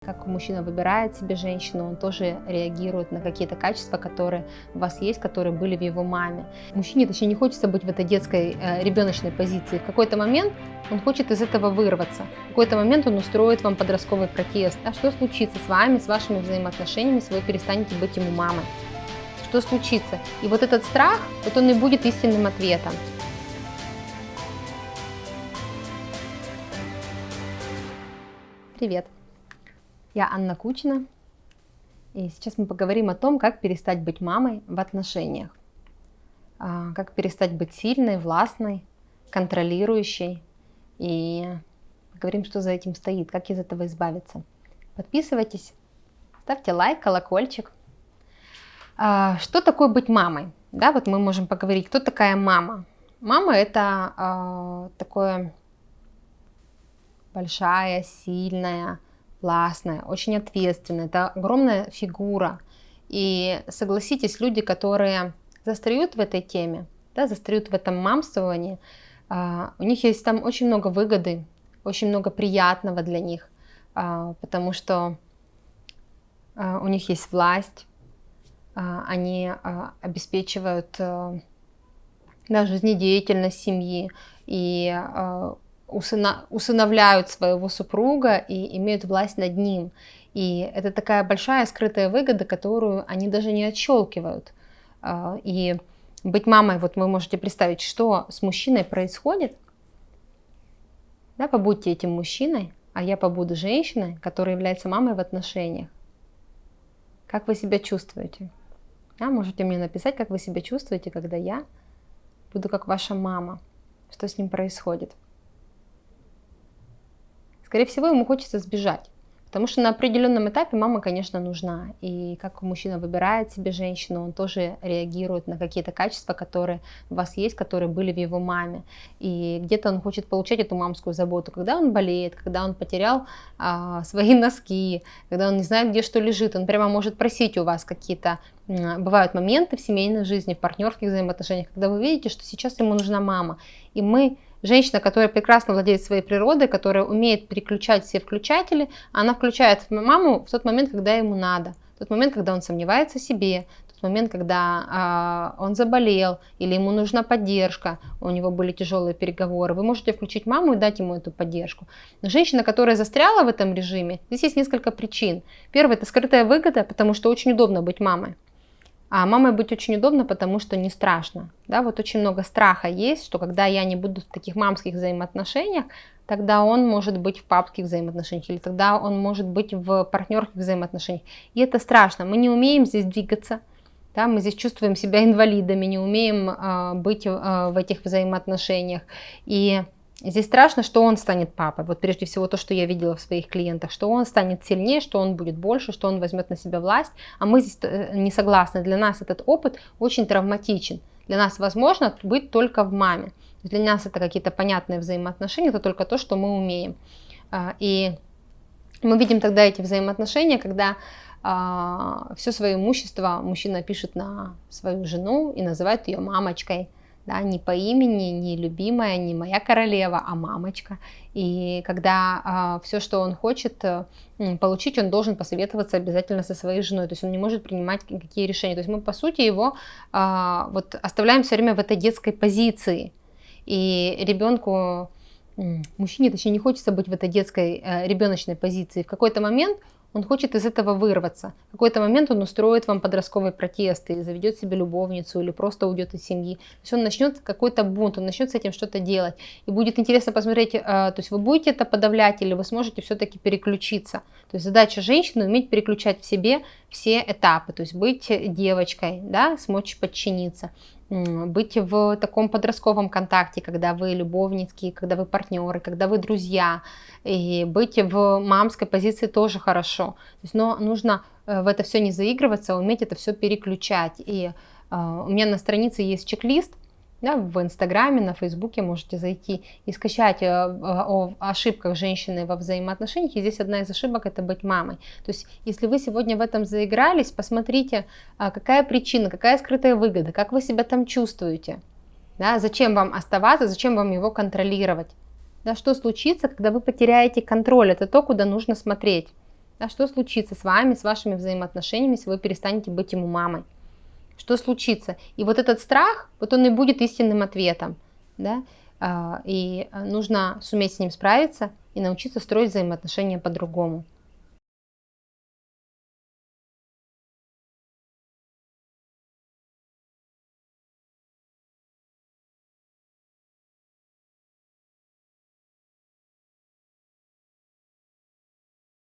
Как мужчина выбирает себе женщину, он тоже реагирует на какие-то качества, которые у вас есть, которые были в его маме. Мужчине, точнее, не хочется быть в этой детской ребеночной позиции. В какой-то момент он хочет из этого вырваться. В какой-то момент он устроит вам подростковый протест. А что случится с вами, с вашими взаимоотношениями, если вы перестанете быть ему мамой? Что случится? И вот этот страх, вот он и будет истинным ответом. Привет! Я Анна Кучина, и сейчас мы поговорим о том, как перестать быть мамой в отношениях, как перестать быть сильной, властной, контролирующей, и поговорим, что за этим стоит, как из этого избавиться. Подписывайтесь, ставьте лайк, колокольчик. Что такое быть мамой? Да, вот мы можем поговорить, кто такая мама. Мама – это такое большая, сильная, властная, очень ответственная, это огромная фигура. И согласитесь, люди, которые застряют в этой теме, да, застряют в этом мамствовании, у них есть там очень много выгоды, очень много приятного для них, потому что у них есть власть, они обеспечивают жизнедеятельность семьи и усыновляют своего супруга и имеют власть над ним. И это такая большая скрытая выгода, которую они даже не отщелкивают. И быть мамой, вот вы можете представить, что с мужчиной происходит. Да, побудьте этим мужчиной, а я побуду женщиной, которая является мамой в отношениях. Как вы себя чувствуете? Да, можете мне написать, как вы себя чувствуете, когда я буду как ваша мама. Что с ним происходит? Скорее всего, ему хочется сбежать, потому что на определенном этапе мама, конечно, нужна. И как мужчина выбирает себе женщину, он тоже реагирует на какие-то качества, которые у вас есть, которые были в его маме. И где-то он хочет получать эту мамскую заботу, когда он болеет, когда он потерял свои носки, когда он не знает, где что лежит. Он прямо может просить у вас какие-то... Бывают моменты в семейной жизни, в партнерских взаимоотношениях, когда вы видите, что сейчас ему нужна мама. И женщина, которая прекрасно владеет своей природой, которая умеет переключать все включатели, она включает маму в тот момент, когда ему надо, в тот момент, когда он сомневается в себе, в тот момент, когда он заболел или ему нужна поддержка, у него были тяжелые переговоры. Вы можете включить маму и дать ему эту поддержку. Но женщина, которая застряла в этом режиме, здесь есть несколько причин. Первое – это скрытая выгода, потому что очень удобно быть мамой. А мамой быть очень удобно, потому что не страшно. Да, вот очень много страха есть, что когда я не буду в таких мамских взаимоотношениях, тогда он может быть в папских взаимоотношениях, или тогда он может быть в партнерских взаимоотношениях. И это страшно. Мы не умеем здесь двигаться, да, мы здесь чувствуем себя инвалидами, не умеем быть в этих взаимоотношениях. И здесь страшно, что он станет папой. Вот прежде всего то, что я видела в своих клиентах, что он станет сильнее, что он будет больше, что он возьмет на себя власть. А мы здесь не согласны. Для нас этот опыт очень травматичен. Для нас возможно быть только в маме. Для нас это какие-то понятные взаимоотношения, это только то, что мы умеем. И мы видим тогда эти взаимоотношения, когда все свое имущество мужчина пишет на свою жену и называет ее мамочкой. Да, не по имени, не любимая, не моя королева, а мамочка. И когда все, что он хочет получить, он должен посоветоваться обязательно со своей женой. То есть он не может принимать никакие решения. То есть мы, по сути, его вот оставляем все время в этой детской позиции. И ребенку, мужчине, точнее, не хочется быть в этой детской ребеночной позиции. В какой-то момент он хочет из этого вырваться. В какой-то момент он устроит вам подростковый протест и заведет себе любовницу или просто уйдет из семьи. То есть он начнет какой-то бунт, он начнет с этим что-то делать. И будет интересно посмотреть, то есть вы будете это подавлять или вы сможете все-таки переключиться. То есть задача женщины уметь переключать в себе все этапы. То есть быть девочкой, да, смочь подчиниться. Быть в таком подростковом контакте, когда вы любовники, когда вы партнеры, когда вы друзья. И быть в мамской позиции тоже хорошо. То есть, но нужно в это все не заигрываться, а уметь это все переключать. И у меня на странице есть чек-лист, да, в Инстаграме, на Фейсбуке можете зайти и скачать о ошибках женщины во взаимоотношениях. И здесь одна из ошибок – это быть мамой. То есть, если вы сегодня в этом заигрались, посмотрите, какая причина, какая скрытая выгода, как вы себя там чувствуете. Да, зачем вам оставаться, зачем вам его контролировать. Да, что случится, когда вы потеряете контроль? Это то, куда нужно смотреть. Да, что случится с вами, с вашими взаимоотношениями, если вы перестанете быть ему мамой? Что случится? И вот этот страх, вот он и будет истинным ответом. Да? И нужно суметь с ним справиться и научиться строить взаимоотношения по-другому.